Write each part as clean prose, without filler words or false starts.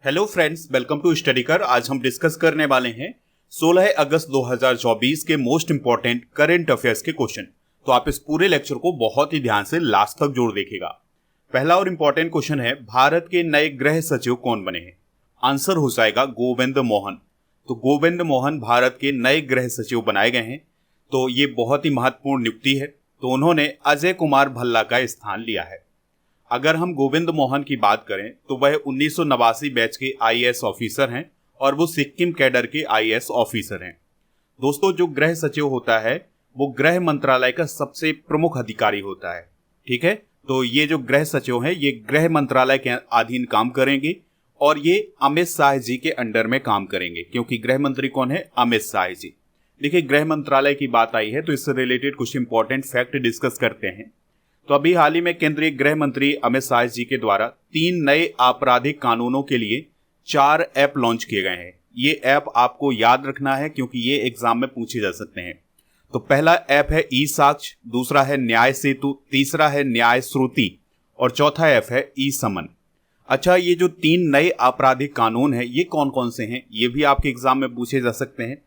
Hello friends, welcome to study कर। आज हम डिस्कस करने वाले हैं 16 अगस्त 2024 के मोस्ट इंपॉर्टेंट करंट अफेयर्स के क्वेश्चन। तो आप इस पूरे लेक्चर को बहुत ही ध्यान से लास्ट तक जोड़ देखिएगा। पहला और इंपॉर्टेंट क्वेश्चन है, भारत के नए गृह सचिव कौन बने हैं? आंसर हो जाएगा गोविंद मोहन। तो गोविंद मोहन भारत के नए गृह सचिव बनाए गए हैं। तो ये बहुत ही महत्वपूर्ण नियुक्ति है। तो उन्होंने अजय कुमार भल्ला का स्थान लिया है। अगर हम गोविंद मोहन की बात करें तो वह 1989 बैच के आईएएस ऑफिसर हैं और वो सिक्किम कैडर के आईएएस ऑफिसर हैं। दोस्तों, जो गृह सचिव होता है वो गृह मंत्रालय का सबसे प्रमुख अधिकारी होता है। ठीक है, तो ये जो गृह सचिव हैं ये गृह मंत्रालय के अधीन काम करेंगे और ये अमित शाह जी के अंडर में काम करेंगे, क्योंकि गृह मंत्री कौन है? अमित शाह जी। देखिए, गृह मंत्रालय की बात आई है तो इससे रिलेटेड कुछ इंपॉर्टेंट फैक्ट डिस्कस करते हैं। तो अभी हाल ही में केंद्रीय गृह मंत्री अमित शाह जी के द्वारा 3 नए आपराधिक कानूनों के लिए 4 ऐप लॉन्च किए गए हैं। ये ऐप आपको याद रखना है क्योंकि ये एग्जाम में पूछे जा सकते हैं। तो पहला ऐप है ई साक्ष्य, दूसरा है न्याय सेतु, तीसरा है न्याय श्रुति और चौथा ऐप है ई समन। अच्छा, ये जो 3 नए आपराधिक कानून हैं ये कौन कौन से हैं? ये भी आपके एग्जाम में पूछे जा सकते हैं।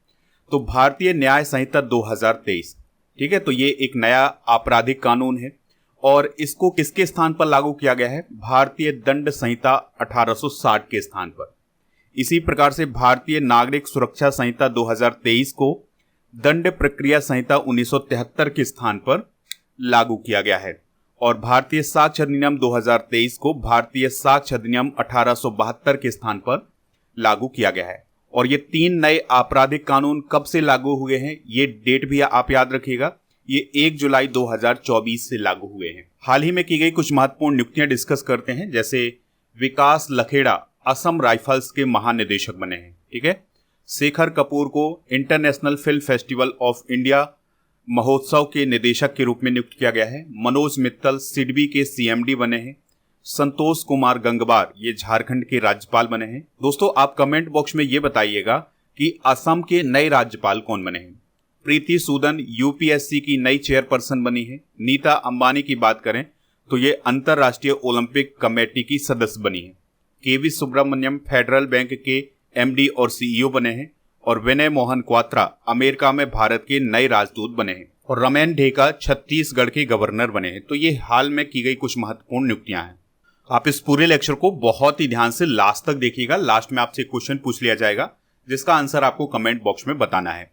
तो भारतीय न्याय संहिता 2023, ठीक है, तो ये एक नया आपराधिक कानून है और इसको किसके स्थान पर लागू किया गया है? भारतीय दंड संहिता 1860 के स्थान पर। इसी प्रकार से भारतीय नागरिक सुरक्षा संहिता 2023 को दंड प्रक्रिया संहिता 1973 के स्थान पर लागू किया गया है और भारतीय साक्ष्य अधिनियम 2023 को भारतीय साक्ष्य अधिनियम 1872 के स्थान पर लागू किया गया है। और ये 3 नए आपराधिक कानून कब से लागू हुए हैं ये डेट भी आप याद रखिएगा। ये 1 जुलाई 2024 से लागू हुए हैं। हाल ही में की गई कुछ महत्वपूर्ण नियुक्तियां डिस्कस करते हैं। जैसे विकास लखेड़ा असम राइफल्स के महानिदेशक बने हैं। ठीक है, शेखर कपूर को international film festival of India महोत्सव के निदेशक के रूप में नियुक्त किया गया है। मनोज मित्तल सिडबी के सीएमडी बने हैं। संतोष कुमार गंगवार ये झारखंड के राज्यपाल बने हैं। दोस्तों, आप कमेंट बॉक्स में ये बताइएगा कि असम के नए राज्यपाल कौन बने हैं। प्रीति सूदन यूपीएससी की नई चेयरपर्सन बनी है। नीता अंबानी की बात करें तो ये अंतर्राष्ट्रीय ओलंपिक कमेटी की सदस्य बनी है। केवी सुब्रमण्यम फेडरल बैंक के एमडी और सीईओ बने हैं और विनय मोहन क्वात्रा अमेरिका में भारत के नए राजदूत बने हैं और रमेन ढेका छत्तीसगढ़ के गवर्नर बने हैं। तो ये हाल में की गई कुछ महत्वपूर्ण नियुक्तियां हैं। आप इस पूरे लेक्चर को बहुत ही ध्यान से लास्ट तक देखिएगा। लास्ट में आपसे क्वेश्चन पूछ लिया जाएगा जिसका आंसर आपको कमेंट बॉक्स में बताना है।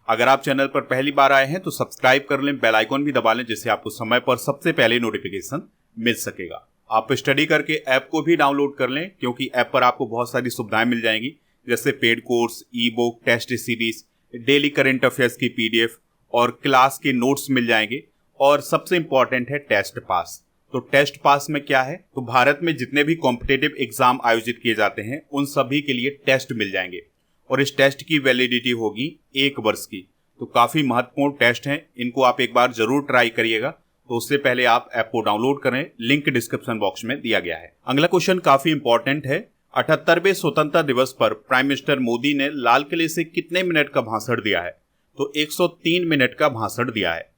अगर आप चैनल पर पहली बार आए हैं तो सब्सक्राइब कर लें, बेल आइकॉन भी दबा लें जिससे आपको समय पर सबसे पहले नोटिफिकेशन मिल सकेगा। आप स्टडी करके ऐप को भी डाउनलोड कर लें क्योंकि ऐप पर आपको बहुत सारी सुविधाएं मिल जाएंगी, जैसे paid course, ebook, test series, daily current affairs की पीडीएफ और क्लास के नोट्स मिल जाएंगे। और सबसे इंपॉर्टेंट है टेस्ट पास। तो टेस्ट पास में क्या है? तो भारत में जितने भी कॉम्पिटेटिव एग्जाम आयोजित किए जाते हैं उन सभी के लिए टेस्ट मिल जाएंगे और इस टेस्ट की वैलिडिटी होगी 1 वर्ष की। तो काफी महत्वपूर्ण टेस्ट हैं, इनको आप एक बार जरूर ट्राई करिएगा। तो उससे पहले आप ऐप को डाउनलोड करें, लिंक डिस्क्रिप्शन बॉक्स में दिया गया है। अगला क्वेश्चन काफी इंपॉर्टेंट है। 78वें स्वतंत्रता दिवस पर प्राइम मिनिस्टर मोदी ने लाल किले से कितने मिनट का भाषण दिया है? तो 103 मिनट का भाषण दिया है।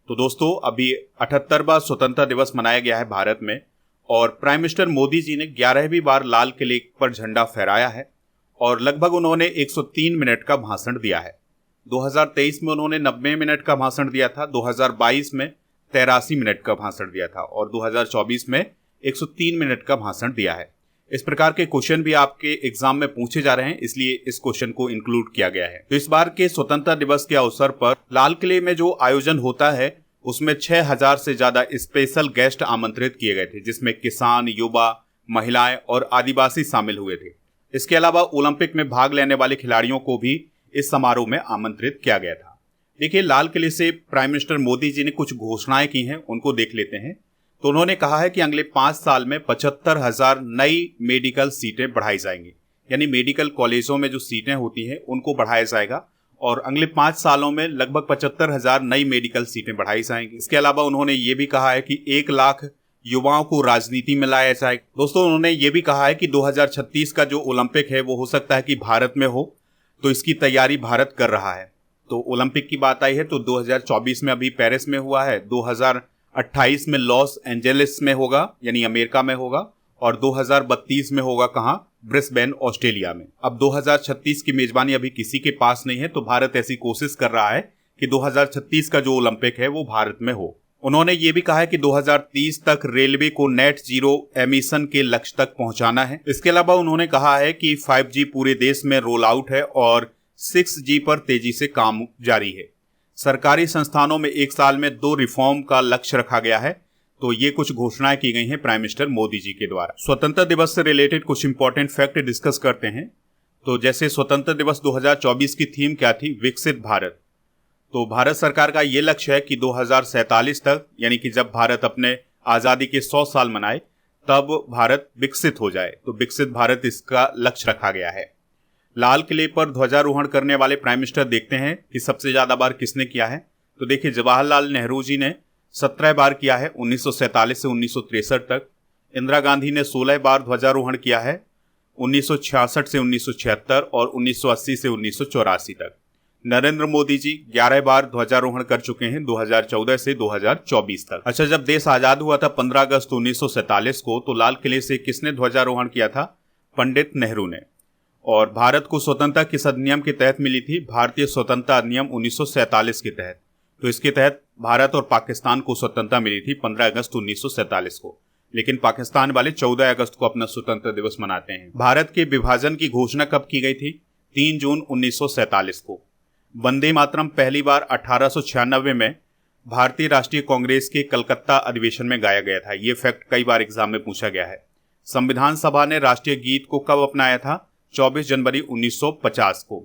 तो दोस्तों, अभी 78वां स्वतंत्रता दिवस मनाया गया है भारत में और प्राइम मिनिस्टर मोदी जी ने 11वीं बार लाल किले पर झंडा फहराया है और लगभग उन्होंने 103 मिनट का भाषण दिया है। 2023 में उन्होंने 90 मिनट का भाषण दिया था, 2022 में 83 मिनट का भाषण दिया था और 2024 में 103 मिनट का भाषण दिया है। इस प्रकार के क्वेश्चन भी आपके एग्जाम में पूछे जा रहे हैं, इसलिए इस क्वेश्चन को इंक्लूड किया गया है। तो इस बार के स्वतंत्रता दिवस के अवसर पर लाल किले में जो आयोजन होता है उसमें 6000 से ज्यादा स्पेशल गेस्ट आमंत्रित किए गए थे, जिसमें किसान, युवा, महिलाएं और आदिवासी शामिल हुए थे। इसके अलावा ओलंपिक में भाग लेने वाले खिलाड़ियों को भी इस समारोह में आमंत्रित किया गया था। देखिए, लाल किले से प्राइम मिनिस्टर मोदी जी ने कुछ घोषणाएं की हैं, उनको देख लेते हैं। तो उन्होंने कहा है कि अगले 5 साल में 75,000 नई मेडिकल सीटें बढ़ाई जाएंगी, यानी मेडिकल कॉलेजों में जो सीटें होती हैं उनको बढ़ाया जाएगा और अगले 5 सालों में लगभग 75,000 नई मेडिकल सीटें बढ़ाई जाएंगी। इसके अलावा उन्होंने ये भी कहा है कि 1 लाख युवाओं को राजनीति में लाया जाए। दोस्तों, उन्होंने ये भी कहा है कि 2036 का जो ओलंपिक है वो हो सकता है कि भारत में हो, तो इसकी तैयारी भारत कर रहा है। तो ओलंपिक की बात आई है तो 2024 में अभी पेरिस में हुआ है, 2028 में लॉस एंजेलिस में होगा यानी अमेरिका में होगा और 2032 में होगा कहाँ? ब्रिस्बेन, ऑस्ट्रेलिया में। अब 2036 की मेजबानी अभी किसी के पास नहीं है, तो भारत ऐसी कोशिश कर रहा है कि 2036 का जो ओलंपिक है वो भारत में हो। उन्होंने ये भी कहा है कि 2030 तक रेलवे को नेट जीरो एमिशन के लक्ष्य तक पहुंचाना है। इसके अलावा उन्होंने कहा है कि 5G पूरे देश में रोल आउट है और 6G पर तेजी से काम जारी है। सरकारी संस्थानों में एक साल में 2 रिफॉर्म का लक्ष्य रखा गया है। तो ये कुछ घोषणाएं की गई हैं प्राइम मिनिस्टर मोदी जी के द्वारा। स्वतंत्रता दिवस से रिलेटेड कुछ इंपॉर्टेंट फैक्ट डिस्कस करते हैं। तो जैसे स्वतंत्रता दिवस 2024 की थीम क्या थी? विकसित भारत। तो भारत सरकार का ये लक्ष्य है कि 2047 तक, यानी कि जब भारत अपने आजादी के 100 साल मनाए, तब भारत विकसित हो जाए। तो विकसित भारत इसका लक्ष्य रखा गया है। लाल किले पर ध्वजारोहण करने वाले प्राइम मिनिस्टर देखते हैं कि सबसे ज्यादा बार किसने किया है। तो देखिए, जवाहरलाल नेहरू जी ने 17 बार किया है 1947 से 1963 तक। इंदिरा गांधी ने 16 बार ध्वजारोहण किया है 1966 से 1976 और 1980 से 1984 तक। नरेंद्र मोदी जी 11 बार ध्वजारोहण कर चुके हैं 2014 से 2024 तक। अच्छा, जब देश आजाद हुआ था 15 अगस्त 1947 को, तो लाल किले से किसने ध्वजारोहण किया था? पंडित नेहरू ने। और भारत को स्वतंत्रता किस अधिनियम के तहत मिली थी? भारतीय स्वतंत्रता अधिनियम 1947 के तहत। तो इसके तहत भारत और पाकिस्तान को स्वतंत्रता मिली थी 15 अगस्त 1947 को, लेकिन पाकिस्तान वाले 14 अगस्त को अपना स्वतंत्रता दिवस मनाते हैं। भारत के विभाजन की घोषणा कब की गई थी? 3 जून 1947 को। वंदे मातरम पहली बार 1896 में भारतीय राष्ट्रीय कांग्रेस के कलकत्ता अधिवेशन में गाया गया था। ये फैक्ट कई बार एग्जाम में पूछा गया है। संविधान सभा ने राष्ट्रीय गीत को कब अपनाया था? 24 जनवरी 1950 को।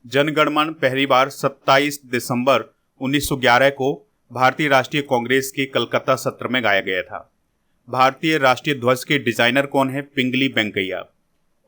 जनगणमन पहली बार 27 दिसंबर 1911 को भारतीय राष्ट्रीय कांग्रेस के कलकत्ता सत्र में गाया गया था। भारतीय राष्ट्रीय ध्वज के डिजाइनर कौन है? पिंगली वेंकैया।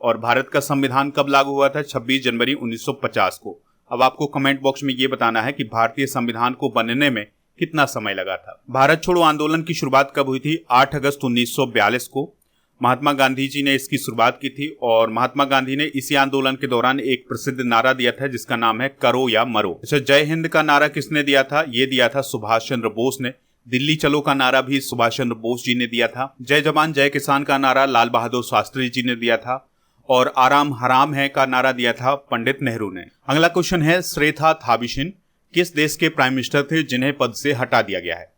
और भारत का संविधान कब लागू हुआ था? 26 जनवरी 1950 को। अब आपको कमेंट बॉक्स में ये बताना है कि भारतीय संविधान को बनने में कितना समय लगा था। भारत छोड़ो आंदोलन की शुरुआत कब हुई थी? 8 अगस्त 1942 को। महात्मा गांधी जी ने इसकी शुरुआत की थी और महात्मा गांधी ने इसी आंदोलन के दौरान एक प्रसिद्ध नारा दिया था जिसका नाम है करो या मरो। अच्छा, जय हिंद का नारा किसने दिया था? ये दिया था सुभाष चंद्र बोस ने। दिल्ली चलो का नारा भी सुभाष चंद्र बोस जी ने दिया था। जय जवान जय किसान का नारा लाल बहादुर शास्त्री जी ने दिया था। और आराम हराम है का नारा दिया था पंडित नेहरू ने। अगला क्वेश्चन है, श्रेथा थाविसिन किस देश के प्राइम मिनिस्टर थे जिन्हें पद से हटा दिया गया है?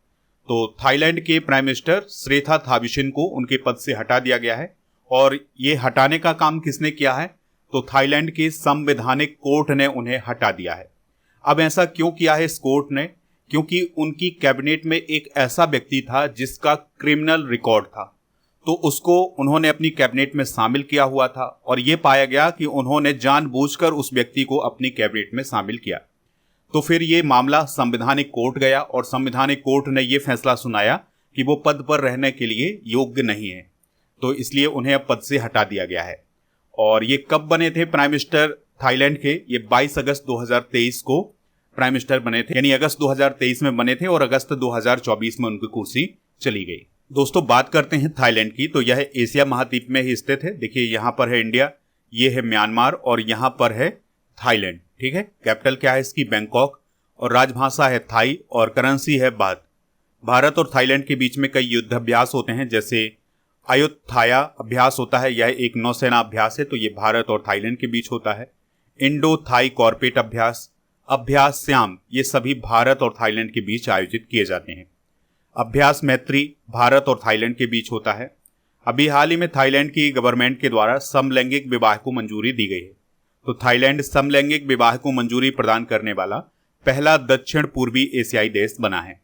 तो थाईलैंड के प्राइम मिनिस्टर श्रेथा थाविसिन को उनके पद से हटा दिया गया है। और ये हटाने का काम किसने किया है? तो थाईलैंड के संवैधानिक कोर्ट ने उन्हें हटा दिया है। अब ऐसा क्यों किया है इस कोर्ट ने? क्योंकि उनकी कैबिनेट में एक ऐसा व्यक्ति था जिसका क्रिमिनल रिकॉर्ड था, तो उसको उन्होंने अपनी कैबिनेट में शामिल किया हुआ था और यह पाया गया कि उन्होंने जानबूझकर उस व्यक्ति को अपनी कैबिनेट में शामिल किया। तो फिर ये मामला संवैधानिक कोर्ट गया और संवैधानिक कोर्ट ने यह फैसला सुनाया कि वो पद पर रहने के लिए योग्य नहीं है, तो इसलिए उन्हें अब पद से हटा दिया गया है। और ये कब बने थे प्राइम मिनिस्टर थाईलैंड के? ये 22 अगस्त 2023 को प्राइम मिनिस्टर बने थे, यानी अगस्त 2023 में बने थे और अगस्त 2024 में उनकी कुर्सी चली गई। दोस्तों, बात करते हैं थाईलैंड की। तो यह एशिया महाद्वीप में ही स्थित है। देखिए, यहाँ पर है इंडिया, ये है म्यांमार और यहाँ पर है थाईलैंड। ठीक है। कैपिटल क्या है इसकी? बैंकॉक। और राजभाषा है थाई और करेंसी है बात। भारत और थाईलैंड के बीच में कई युद्ध अभ्यास होते हैं, जैसे अयुत्थाया अभ्यास होता है, यह एक नौसेना अभ्यास है, तो ये भारत और थाईलैंड के बीच होता है। इंडो थाई कॉर्पेट अभ्यास, अभ्यास श्याम, ये सभी भारत और थाईलैंड के बीच आयोजित किए जाते हैं। अभ्यास मैत्री भारत और थाईलैंड के बीच होता है। अभी हाल ही में थाईलैंड की गवर्नमेंट के द्वारा समलैंगिक विवाह को मंजूरी दी गई है। तो थाईलैंड समलैंगिक विवाह को मंजूरी प्रदान करने वाला पहला दक्षिण पूर्वी एशियाई देश बना है।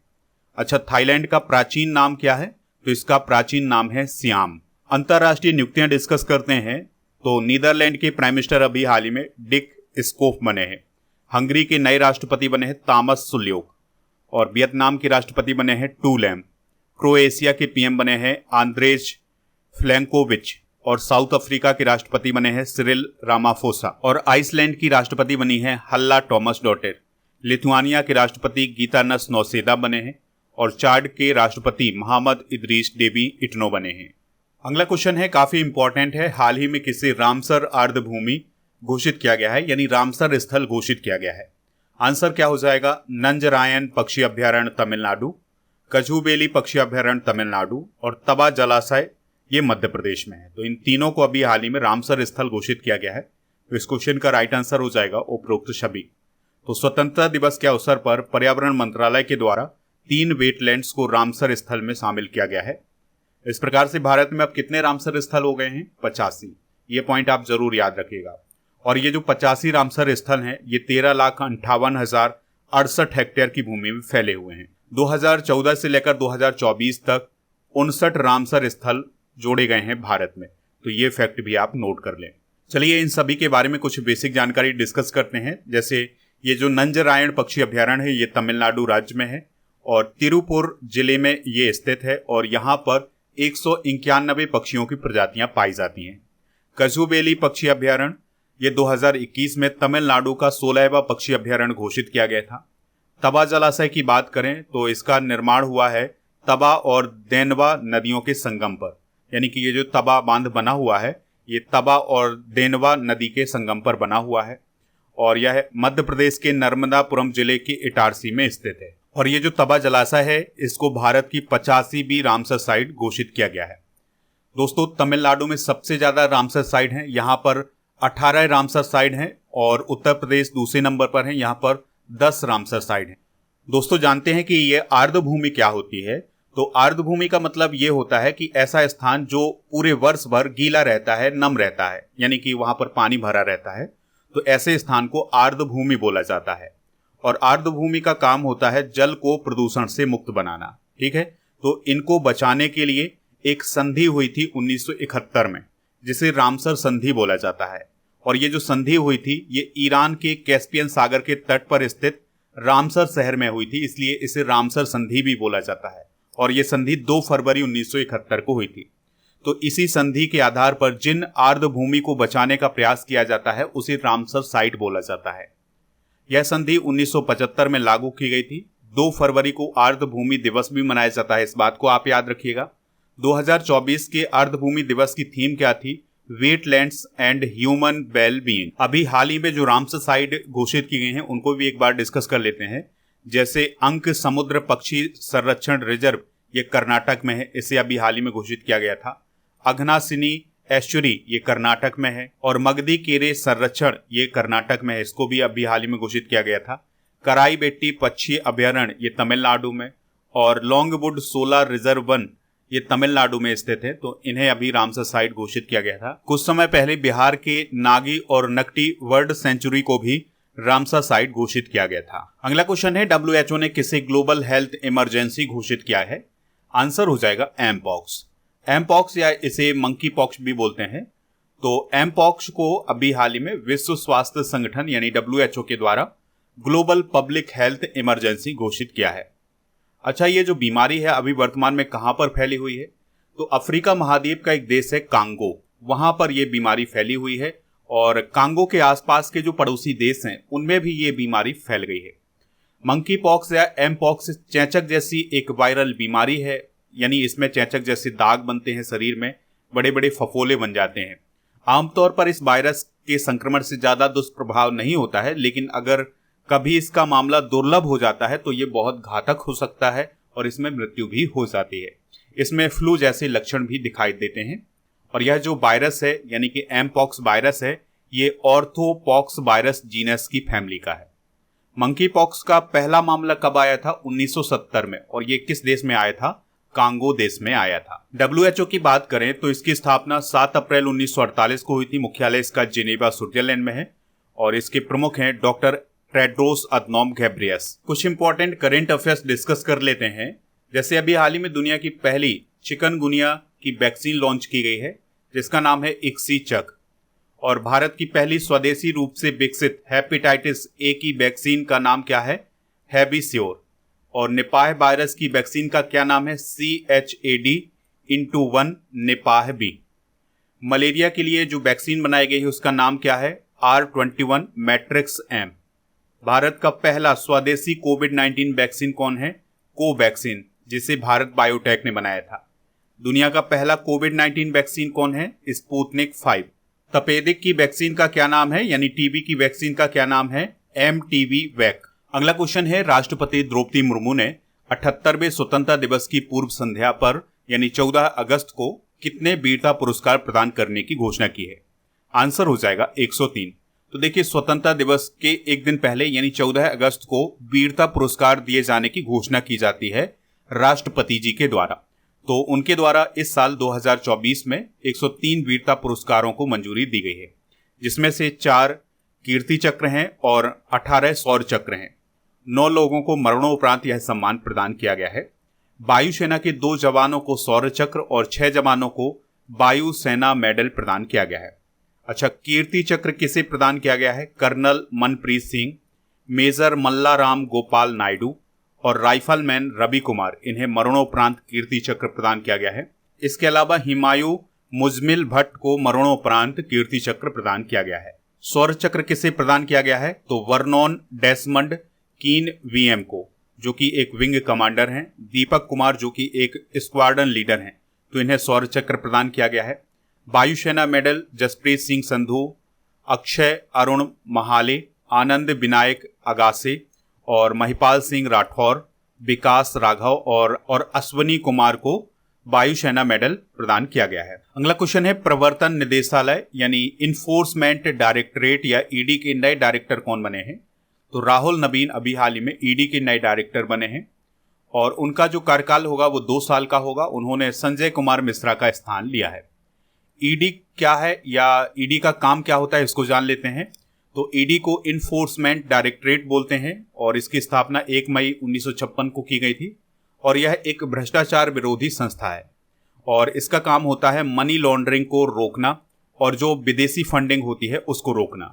अच्छा, थाईलैंड का प्राचीन नाम क्या है? तो इसका प्राचीन नाम है सियाम। अंतरराष्ट्रीय नियुक्तियां डिस्कस करते हैं। तो नीदरलैंड के प्राइम मिनिस्टर अभी हाल ही में डिक स्कोफ बने हैं। हंगरी के नए राष्ट्रपति बने हैं तामस सुल्योक। और वियतनाम के राष्ट्रपति बने हैं टू लैम। क्रोएशिया के पीएम बने हैं आंद्रेज फ्लैंकोविच। और साउथ अफ्रीका के राष्ट्रपति बने हैं सिरिल रामाफोसा। और आइसलैंड की राष्ट्रपति बनी है हल्ला टॉमस डॉटेर। लिथुआनिया के राष्ट्रपति गीतानस नौसेदा बने हैं। और चाड के राष्ट्रपति मोहम्मद इदरीस डेबी इटनो बने हैं। अगला क्वेश्चन है, काफी इंपॉर्टेंट है। हाल ही में किसे रामसर आर्द्रभूमि घोषित किया गया है, यानी रामसर स्थल घोषित किया गया है? आंसर क्या हो जाएगा? नंजरायन पक्षी अभ्यारण्य तमिलनाडु, कजूबेली पक्षी अभ्यारण्य तमिलनाडु और तबा जलाशय ये मध्य प्रदेश में है। तो इन तीनों को अभी हाल ही में रामसर स्थल घोषित किया गया है। तो इस क्वेश्चन का राइट आंसर हो जाएगा उपरोक्त सभी। तो स्वतंत्रता दिवस के अवसर पर पर्यावरण मंत्रालय के द्वारा 3 वेटलैंड्स को रामसर स्थल में शामिल किया गया है। इस प्रकार से भारत में अब कितने रामसर स्थल हो गए हैं? 85। ये पॉइंट आप जरूर याद रखिएगा। और ये जो 85 रामसर स्थल हैं ये 13,58,068 हेक्टेयर की भूमि में फैले हुए हैं। 2014 से लेकर 2024 तक 59 रामसर स्थल जोड़े गए हैं भारत में। तो ये फैक्ट भी आप नोट कर लें। चलिए इन सभी के बारे में कुछ बेसिक जानकारी डिस्कस करते हैं। जैसे ये जो नंजरायण पक्षी अभ्यारण्य है ये तमिलनाडु राज्य में है और तिरुपुर जिले में ये स्थित है और यहाँ पर 191 पक्षियों की प्रजातियां पाई जाती हैं। कजुबेली पक्षी अभ्यारण्य ये 2021 में तमिलनाडु का 16वां पक्षी अभ्यारण्य घोषित किया गया था। तबा जलाशय की बात करें तो इसका निर्माण हुआ है तबा और देनवा नदियों के संगम पर, यानी कि ये जो तबा बांध बना हुआ है ये तबा और देनवा नदी के संगम पर बना हुआ है और यह मध्य प्रदेश के नर्मदापुरम जिले के इटारसी में स्थित है। और ये जो तबा जलाशय है इसको भारत की 85वीं रामसर साइट घोषित किया गया है। दोस्तों तमिलनाडु में सबसे ज्यादा रामसर साइट हैं, यहाँ पर 18 रामसर साइट हैं और उत्तर प्रदेश दूसरे नंबर पर है, यहाँ पर 10 रामसर साइट हैं। दोस्तों जानते हैं कि ये आर्द्रभूमि क्या होती है? तो आर्द्रभूमि का मतलब ये होता है कि ऐसा स्थान जो पूरे वर्ष भर गीला रहता है, नम रहता है, यानी कि वहां पर पानी भरा रहता है। तो ऐसे स्थान को आर्द्रभूमि बोला जाता है। और आर्द्रभूमि का काम होता है जल को प्रदूषण से मुक्त बनाना। ठीक है, तो इनको बचाने के लिए एक संधि हुई थी 1971 में जिसे रामसर संधि बोला जाता है। और ये जो संधि हुई थी ये ईरान के कैस्पियन सागर के तट पर स्थित रामसर शहर में हुई थी, इसलिए इसे रामसर संधि भी बोला जाता है। और ये संधि 2 फरवरी 1971 को हुई थी। तो इसी संधि के आधार पर जिन आर्द्रभूमि को बचाने का प्रयास किया जाता है उसे रामसर साइट बोला जाता है। यह संधि 1975 में लागू की गई थी। 2 फरवरी को आर्द्रभूमि दिवस भी मनाया जाता है, इस बात को आप याद रखिएगा। 2024 के आर्द्रभूमि दिवस की थीम क्या थी? Wetlands and human well being. अभी हाल ही में जो रामसर साइट घोषित की गई हैं उनको भी एक बार डिस्कस कर लेते हैं। जैसे अंक समुद्र पक्षी संरक्षण रिजर्व ये कर्नाटक में है, इसे अभी हाल ही में घोषित किया गया था। अघनासिनी एस्चुरी ये कर्नाटक में है और मगधी केरे संरक्षण ये कर्नाटक में है, इसको भी अभी हाल ही में घोषित किया गया था। कराईबेट्टी पक्षी अभ्यारण्य ये तमिलनाडु में और लॉन्गवुड सोलर रिजर्व वन ये तमिलनाडु में स्थित है। तो इन्हें अभी रामसर साइट घोषित किया गया था। कुछ समय पहले बिहार के नागी और नकटी वर्ल्ड सेंचुरी को भी रामसर साइट घोषित किया गया था। अगला क्वेश्चन है WHO ने किसे ग्लोबल हेल्थ इमरजेंसी घोषित किया है? आंसर हो जाएगा एमपॉक्स। एमपॉक्स या इसे मंकी पॉक्स भी बोलते हैं। तो एमपॉक्स को अभी हाल ही में विश्व स्वास्थ्य संगठन यानी WHO के द्वारा ग्लोबल पब्लिक हेल्थ इमरजेंसी घोषित किया है। अच्छा, ये जो बीमारी है अभी वर्तमान में कहां पर फैली हुई है? तो अफ्रीका महाद्वीप का एक देश है कांगो, वहां पर यह बीमारी फैली हुई है और कांगो के आसपास के जो पड़ोसी देश हैं उनमें भी ये बीमारी फैल गई है। मंकी पॉक्स या एमपॉक्स चेचक जैसी एक वायरल बीमारी है, यानी इसमें चेचक जैसे दाग बनते हैं, शरीर में बड़े बड़े फफोले बन जाते हैं। आमतौर पर इस वायरस के संक्रमण से ज्यादा दुष्प्रभाव नहीं होता है, लेकिन अगर कभी इसका मामला दुर्लभ हो जाता है तो ये बहुत घातक हो सकता है और इसमें मृत्यु भी हो जाती है। इसमें फ्लू जैसे लक्षण भी दिखाई देते हैं। और यह जो वायरस है यानी कि एमपॉक्स वायरस है ये ऑर्थोपॉक्स वायरस जीनस की फैमिली का है। मंकी पॉक्स का पहला मामला कब आया था? 1970 में। और ये किस देश में आया था? कांगो देश में आया था। WHO की बात करें तो इसकी स्थापना 7 अप्रैल 1948 को हुई थी। मुख्यालय इसका जिनेवा स्विट्जरलैंड में है और इसके प्रमुख हैं डॉक्टर टेड्रोस अधनॉम घेब्रेयेसस। कुछ इंपॉर्टेंट करंट अफेयर्स डिस्कस कर लेते हैं। जैसे अभी हाल ही में दुनिया की पहली चिकनगुनिया की वैक्सीन लॉन्च की गई है जिसका नाम है इक्सीचक। और भारत की पहली स्वदेशी रूप से विकसित हेपेटाइटिस ए की वैक्सीन का नाम क्या है? हैबिस्योर। और निपाह वायरस की वैक्सीन का क्या नाम है? CHAD-1 Nipah B. मलेरिया के लिए जो वैक्सीन बनाई गई है उसका नाम क्या है? R21 matrix M. भारत का पहला स्वदेशी कोविड-19 वैक्सीन कौन है? कोवैक्सीन, जिसे भारत बायोटेक ने बनाया था। दुनिया का पहला कोविड-19 वैक्सीन कौन है? स्पुतनिक 5। तपेदिक की वैक्सीन का क्या नाम है, यानी टीबी की वैक्सीन का क्या नाम है? MTV वैक। अगला क्वेश्चन है, राष्ट्रपति द्रौपदी मुर्मू ने 78वें स्वतंत्रता दिवस की पूर्व संध्या पर यानी 14 अगस्त को कितने वीरता पुरस्कार प्रदान करने की घोषणा की है? आंसर हो जाएगा 103। तो देखिए, स्वतंत्रता दिवस के एक दिन पहले यानी 14 अगस्त को वीरता पुरस्कार दिए जाने की घोषणा की जाती है राष्ट्रपति जी के द्वारा। तो उनके द्वारा इस साल 2024 में 103 वीरता पुरस्कारों को मंजूरी दी गई है, जिसमें से 4 कीर्ति चक्र हैं और 18 शौर्य चक्र हैं। 9 लोगों को मरणोपरांत यह सम्मान प्रदान किया गया है। वायुसेना के 2 जवानों को शौर्य चक्र और 6 जवानों को वायुसेना मेडल प्रदान किया गया है। अच्छा, कीर्ति चक्र किसे प्रदान किया गया है? कर्नल मनप्रीत सिंह, मेजर मल्लाराम गोपाल नायडू और राइफलमैन रवि कुमार, इन्हें मरणोपरांत कीर्ति चक्र प्रदान किया गया है। इसके अलावा हिमायू मुजमिल भट्ट को मरणोपरांत कीर्ति चक्र प्रदान किया गया है। शौर्य चक्र किसे प्रदान किया गया है? तो वर्नोन डेसमंड कीन वीएम को, जो कि एक विंग कमांडर हैं, दीपक कुमार जो कि एक स्क्वाड्रन लीडर हैं, तो इन्हें शौर्य चक्र प्रदान किया गया है। वायुसेना मेडल जसप्रीत सिंह संधू, अक्षय अरुण महाले, आनंद विनायक अगासे और महिपाल सिंह राठौर, विकास राघव और अश्वनी कुमार को वायुसेना मेडल प्रदान किया गया है। अगला क्वेश्चन है, प्रवर्तन निदेशालय यानी इन्फोर्समेंट डायरेक्टरेट या ईडी के नए डायरेक्टर कौन बने हैं? तो राहुल नवीन अभी हाल ही में ईडी के नए डायरेक्टर बने हैं और उनका जो कार्यकाल होगा वो 2 साल का होगा। उन्होंने संजय कुमार मिश्रा का स्थान लिया है। ईडी क्या है या ईडी का काम क्या होता है, इसको जान लेते हैं। तो ईडी को इन्फोर्समेंट डायरेक्टरेट बोलते हैं और इसकी स्थापना 1 मई 1956 को की गई थी और यह एक भ्रष्टाचार विरोधी संस्था है और इसका काम होता है मनी लॉन्ड्रिंग को रोकना और जो विदेशी फंडिंग होती है उसको रोकना।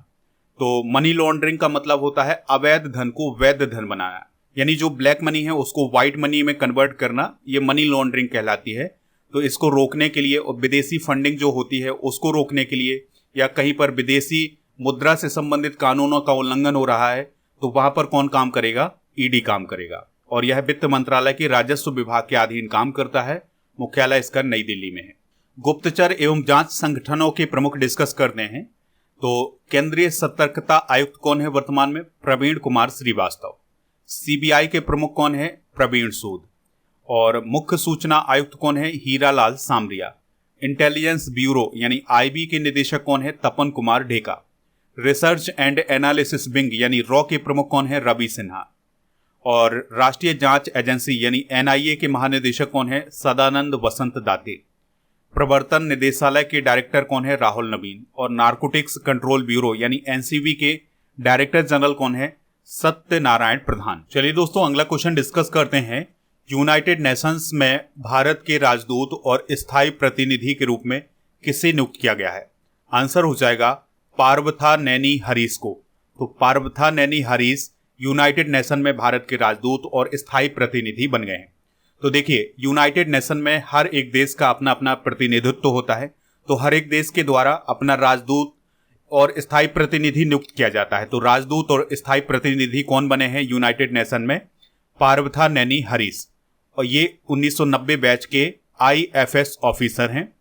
तो मनी लॉन्ड्रिंग का मतलब होता है अवैध धन को वैध धन बनाना, यानी जो ब्लैक मनी है उसको व्हाइट मनी में कन्वर्ट करना, ये मनी लॉन्ड्रिंग कहलाती है। तो इसको रोकने के लिए और विदेशी फंडिंग जो होती है उसको रोकने के लिए या कहीं पर विदेशी मुद्रा से संबंधित कानूनों का उल्लंघन हो रहा है तो वहां पर कौन काम करेगा? ईडी काम करेगा और यह वित्त मंत्रालय के राजस्व विभाग के अधीन काम करता है। मुख्यालय इसका नई दिल्ली में है। गुप्तचर एवं जांच संगठनों के प्रमुख डिस्कस करते हैं। तो केंद्रीय सतर्कता आयुक्त कौन है वर्तमान में? प्रवीण कुमार श्रीवास्तव। सीबीआई के प्रमुख कौन है? प्रवीण सूद। और मुख्य सूचना आयुक्त कौन है? हीरालाल सामरिया। इंटेलिजेंस ब्यूरो यानी आईबी के निदेशक कौन है? Tapan Kumar Deka. Research and analysis wing यानी रॉ के प्रमुख कौन है? रवि सिन्हा। और राष्ट्रीय जांच एजेंसी यानी एनआईए के महानिदेशक कौन है? सदानंद वसंत दाते। प्रवर्तन निदेशालय के डायरेक्टर कौन है? राहुल नवीन। और नारकोटिक्स कंट्रोल ब्यूरो यानी एनसीबी के डायरेक्टर जनरल कौन है? सत्यनारायण प्रधान। चलिए दोस्तों, अगला क्वेश्चन डिस्कस करते हैं। यूनाइटेड नेशंस में भारत के राजदूत और स्थायी प्रतिनिधि के रूप में किसे नियुक्त किया गया है? आंसर हो जाएगा पार्वथा नैनी हरीश को। तो पार्वथा नैनी हरीश यूनाइटेड नेशन में भारत के राजदूत और स्थायी प्रतिनिधि बन गए हैं। तो देखिए, यूनाइटेड नेशन में हर एक देश का अपना अपना प्रतिनिधित्व होता है, तो हर एक देश के द्वारा अपना राजदूत और स्थायी प्रतिनिधि नियुक्त किया जाता है। तो राजदूत और स्थायी प्रतिनिधि कौन बने हैं यूनाइटेड नेशन में? पार्वथा नैनी हरीश, और ये 1990 बैच के आईएफएस ऑफिसर हैं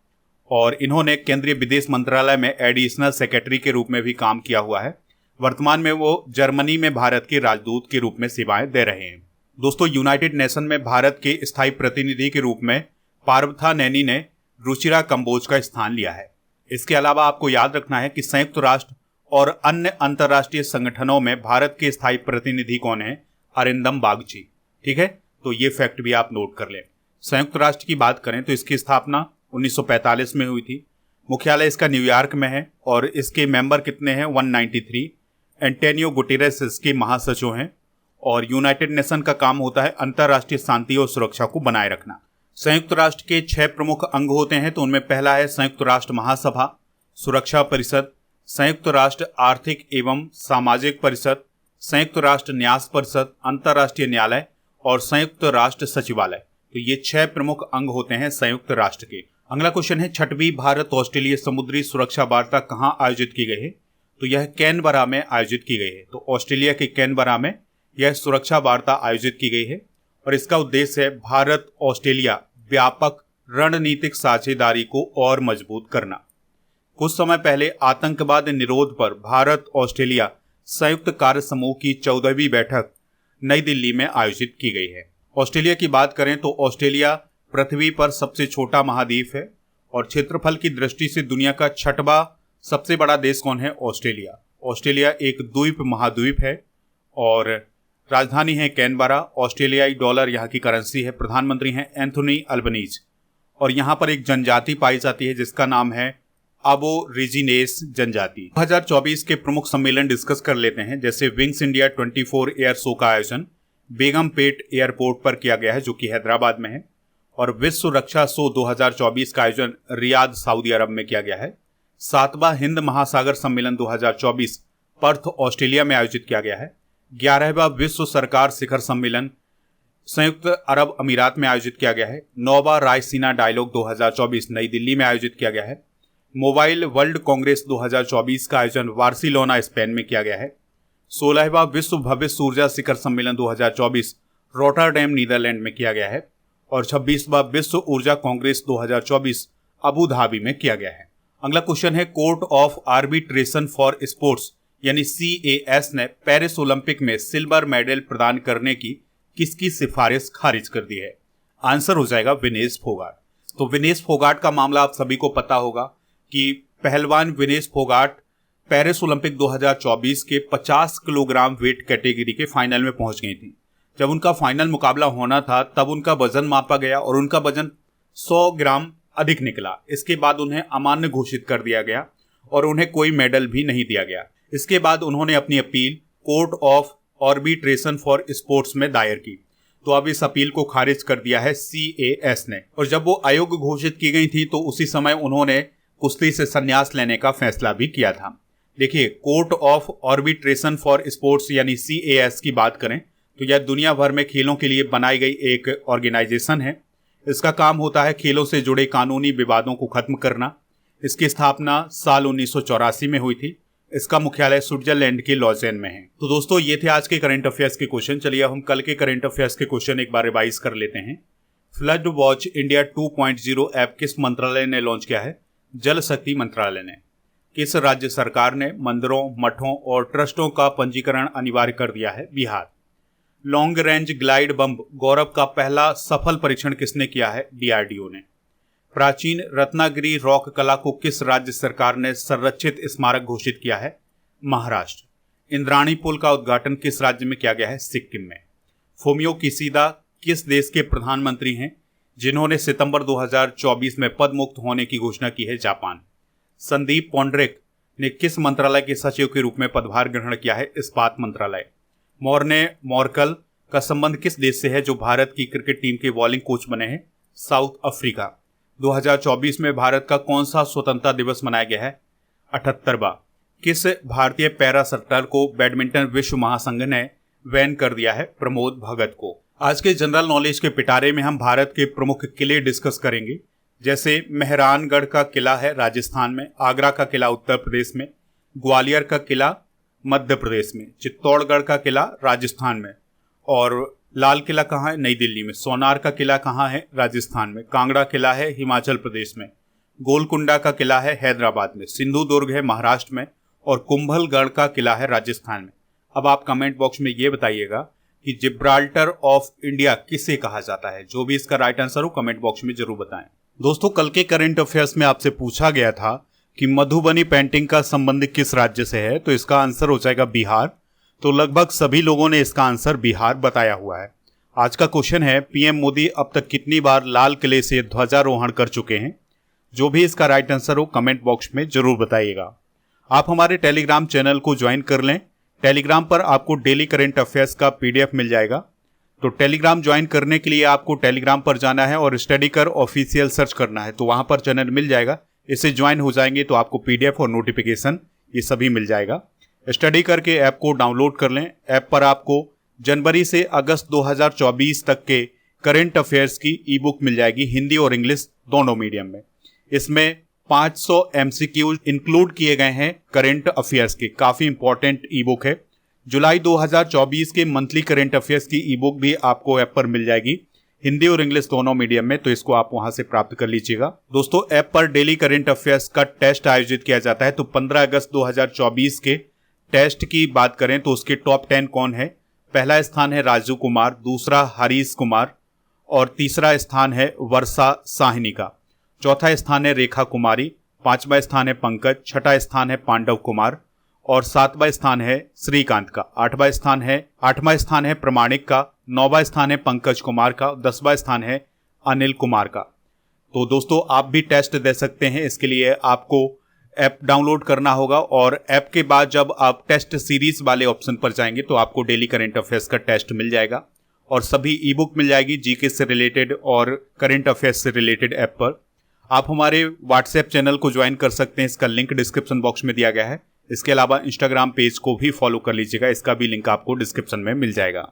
और इन्होंने केंद्रीय विदेश मंत्रालय में एडिशनल सेक्रेटरी के रूप में भी काम किया हुआ है। वर्तमान में वो जर्मनी में भारत के राजदूत के रूप में सेवाएं दे रहे हैं। दोस्तों, यूनाइटेड नेशन में भारत के स्थायी प्रतिनिधि के रूप में पार्वथा नैनी ने रुचिरा कंबोज का स्थान लिया है। इसके अलावा आपको याद रखना है कि संयुक्त राष्ट्र और अन्य अंतर्राष्ट्रीय संगठनों में भारत के स्थायी प्रतिनिधि कौन है? अरिंदम बागची। ठीक है, तो ये फैक्ट भी आप नोट कर लें। संयुक्त राष्ट्र की बात करें तो इसकी स्थापना 1945 में हुई थी। मुख्यालय इसका न्यूयॉर्क में है और इसके मेंबर कितने हैं? 193। एंटोनियो गुटेरेस इसके महासचिव हैं और यूनाइटेड नेशन का काम होता है अंतर्राष्ट्रीय शांति और सुरक्षा को बनाए रखना। संयुक्त राष्ट्र के 6 प्रमुख अंग होते हैं, तो उनमें पहला है संयुक्त राष्ट्र महासभा, सुरक्षा परिषद, संयुक्त राष्ट्र आर्थिक एवं सामाजिक परिषद, संयुक्त राष्ट्र न्यास परिषद, अंतर्राष्ट्रीय न्यायालय और संयुक्त राष्ट्र सचिवालय। तो ये 6 प्रमुख अंग होते हैं संयुक्त राष्ट्र के। अगला क्वेश्चन है, 6वीं भारत ऑस्ट्रेलिया समुद्री सुरक्षा वार्ता कहाँ आयोजित की गई है? तो यह कैनबरा में आयोजित की गई है। तो ऑस्ट्रेलिया के कैनबरा में यह सुरक्षा वार्ता आयोजित की गई है और इसका उद्देश्य है भारत ऑस्ट्रेलिया व्यापक रणनीतिक साझेदारी को और मजबूत करना। कुछ समय पहले आतंकवाद निरोध पर भारत ऑस्ट्रेलिया संयुक्त कार्य समूह की 14वीं बैठक नई दिल्ली में आयोजित की गई है। ऑस्ट्रेलिया की बात करें तो ऑस्ट्रेलिया पृथ्वी पर सबसे छोटा महाद्वीप है और क्षेत्रफल की दृष्टि से दुनिया का छठवां सबसे बड़ा देश कौन है? ऑस्ट्रेलिया। ऑस्ट्रेलिया एक द्वीप महाद्वीप है और राजधानी है कैनबरा। ऑस्ट्रेलियाई डॉलर यहाँ की करेंसी है। प्रधानमंत्री हैं एंथोनी अल्बनीज और यहाँ पर एक जनजाति पाई जाती है जिसका नाम है अबोरिजिनेस जनजाति। 2024 के प्रमुख सम्मेलन डिस्कस कर लेते हैं, जैसे विंग्स इंडिया 24 एयर शो का आयोजन बेगमपेट एयरपोर्ट पर किया गया है जो कि हैदराबाद में है, और विश्व रक्षा शो 2024 का आयोजन रियाद सऊदी अरब में किया गया है। 7वां हिंद महासागर सम्मेलन 2024 पर्थ ऑस्ट्रेलिया में आयोजित किया गया है। 11वां विश्व सरकार शिखर सम्मेलन संयुक्त अरब अमीरात में आयोजित किया गया है। 9वां रायसीना डायलॉग 2024 नई दिल्ली में आयोजित किया गया है। मोबाइल वर्ल्ड कांग्रेस 2024 का आयोजन बार्सिलोना स्पेन में किया गया है। 16वां विश्व भविष्य ऊर्जा शिखर सम्मेलन 2024 रोटरडैम नीदरलैंड में किया गया है और 26वां विश्व ऊर्जा कांग्रेस 2024 अबू धाबी में किया गया है। अगला क्वेश्चन है, court of arbitration for sports यानी CAS ने पेरिस ओलंपिक में सिल्वर मेडल प्रदान करने की किसकी सिफारिश खारिज कर दी है? आंसर हो जाएगा विनेश फोगाट। तो विनेश फोगाट का मामला आप सभी को पता होगा कि पहलवान विनेश फोगाट पेरिस ओलंपिक 2024 के 50 किलोग्राम वेट कैटेगरी के फाइनल में पहुंच गई थी। जब उनका फाइनल मुकाबला होना था तब उनका वजन मापा गया और उनका वजन 100 ग्राम अधिक निकला। इसके बाद उन्हें अमान्य घोषित कर दिया गया और उन्हें कोई मेडल भी नहीं दिया गया। इसके बाद उन्होंने अपनी appeal court of arbitration for sports में दायर की, तो अब इस अपील को खारिज कर दिया है CAS ने। और जब वो अयोग्य घोषित की गई थी तो उसी समय उन्होंने कुश्ती से संन्यास लेने का फैसला भी किया था। देखिए, court of arbitration for sports यानी CAS की बात करें तो यह दुनिया भर में खेलों के लिए बनाई गई एक ऑर्गेनाइजेशन है। इसका काम होता है खेलों से जुड़े कानूनी विवादों को खत्म करना। इसकी स्थापना साल 1984 में हुई थी। इसका मुख्यालय स्विट्जरलैंड के लॉजेन में है। तो दोस्तों, ये थे आज के करंट अफेयर्स के क्वेश्चन। चलिए हम कल के करंट अफेयर्स के क्वेश्चन एक बार रिवाइज कर लेते हैं। फ्लड वॉच इंडिया 2.0 ऐप किस मंत्रालय ने लॉन्च किया है? जल शक्ति मंत्रालय ने। किस राज्य सरकार ने मंदिरों, मठों और ट्रस्टों का पंजीकरण अनिवार्य कर दिया है? Bihar. Long range glide bomb Gaurav का पहला सफल परीक्षण किसने किया है? DRDO ने। प्राचीन रत्नागिरी रॉक कला को किस राज्य सरकार ने संरक्षित स्मारक घोषित किया है? महाराष्ट्र। इंद्राणी पुल का उद्घाटन किस राज्य में किया गया है? सिक्किम में। फुमियो किशिदा किस देश के प्रधानमंत्री हैं जिन्होंने सितंबर 2024 में पद मुक्त होने की घोषणा की है? जापान। संदीप पौंड्रिक ने किस मंत्रालय के सचिव के रूप में पदभार ग्रहण किया है? इस्पात मंत्रालय। मॉर्ने मॉर्कल का संबंध किस देश से है जो भारत की क्रिकेट टीम के बॉलिंग कोच बने हैं? South Africa. 2024 में भारत का कौन सा स्वतंत्रता दिवस मनाया गया है? 78वां। किस भारतीय पैरा शटलर को बैडमिंटन विश्व महासंघ ने बैन कर दिया है? प्रमोद भगत को। आज के जनरल नॉलेज के पिटारे में हम भारत के प्रमुख किले डिस्कस करेंगे, जैसे मेहरानगढ़ का किला है राजस्थान में, आगरा का किला उत्तर प्रदेश में, ग्वालियर का किला मध्य प्रदेश में, चित्तौड़गढ़ का किला राजस्थान में, और लाल किला कहाँ है? नई दिल्ली में। सोनार का किला कहाँ है? राजस्थान में। कांगड़ा किला है हिमाचल प्रदेश में। गोलकुंडा का किला है हैदराबाद में। सिंधु दुर्ग है महाराष्ट्र में और कुंभलगढ़ का किला है राजस्थान में। अब आप कमेंट बॉक्स में ये बताइएगा कि जिब्राल्टर ऑफ इंडिया किसे कहा जाता है? जो भी इसका राइट आंसर हो कमेंट बॉक्स में जरूर बताएं। दोस्तों, कल के करंट अफेयर्स में आपसे पूछा गया था कि मधुबनी पेंटिंग का संबंध किस राज्य से है, तो इसका आंसर हो जाएगा बिहार। तो लगभग सभी लोगों ने इसका आंसर बिहार बताया हुआ है। आज का क्वेश्चन है, पीएम मोदी अब तक कितनी बार लाल किले से ध्वजारोहण कर चुके हैं? जो भी इसका राइट आंसर हो कमेंट बॉक्स में जरूर बताइएगा। आप हमारे टेलीग्राम चैनल को ज्वाइन कर लें। टेलीग्राम पर आपको डेली करंट अफेयर्स का PDF मिल जाएगा। तो टेलीग्राम ज्वाइन करने के लिए आपको टेलीग्राम पर जाना है और स्टडी कर ऑफिशियल सर्च करना है, तो वहां पर चैनल मिल जाएगा। इससे ज्वाइन हो जाएंगे तो आपको PDF और नोटिफिकेशन ये सभी मिल जाएगा। स्टडी करके ऐप को डाउनलोड कर लें। ऐप पर आपको जनवरी से अगस्त 2024 तक के करंट अफेयर्स की ई-बुक मिल जाएगी, हिंदी और इंग्लिश दोनों मीडियम में। इसमें 500 MCQ इंक्लूड किए गए हैं करंट अफेयर्स के। काफी इंपॉर्टेंट ई-बुक है। जुलाई 2024 के मंथली करंट अफेयर्स की ई-बुक भी आपको ऐप पर मिल जाएगी, हिंदी और इंग्लिश दोनों मीडियम में, तो इसको आप वहां से प्राप्त कर लीजिएगा। दोस्तों, ऐप पर डेली करंट अफेयर्स का टेस्ट आयोजित किया जाता है। तो 15 अगस्त 2024 के टेस्ट की बात करें तो उसके टॉप 10 कौन है? पहला स्थान है राजू कुमार, दूसरा हरीश कुमार और तीसरा स्थान है वर्षा साहनी का। चौथा स्थान है रेखा कुमारी, 5वां स्थान है पंकज, 6ठा स्थान है पांडव कुमार और 7वां स्थान है श्रीकांत का। 8वां स्थान है प्रमाणिक का, 9वां स्थान है पंकज कुमार का, 10वां स्थान है अनिल कुमार का। तो दोस्तों आप भी टेस्ट दे सकते हैं। इसके लिए आपको ऐप डाउनलोड करना होगा और ऐप के बाद जब आप टेस्ट सीरीज वाले ऑप्शन पर जाएंगे तो आपको डेली करंट अफेयर्स का टेस्ट मिल जाएगा और सभी ई बुक मिल जाएगी जीके से रिलेटेड और करंट अफेयर्स से रिलेटेड ऐप पर। आप हमारे व्हाट्सएप चैनल को ज्वाइन कर सकते हैं, इसका लिंक डिस्क्रिप्शन बॉक्स में दिया गया है। इसके अलावा इंस्टाग्राम पेज को भी फॉलो कर लीजिएगा, इसका भी लिंक आपको डिस्क्रिप्शन में मिल जाएगा।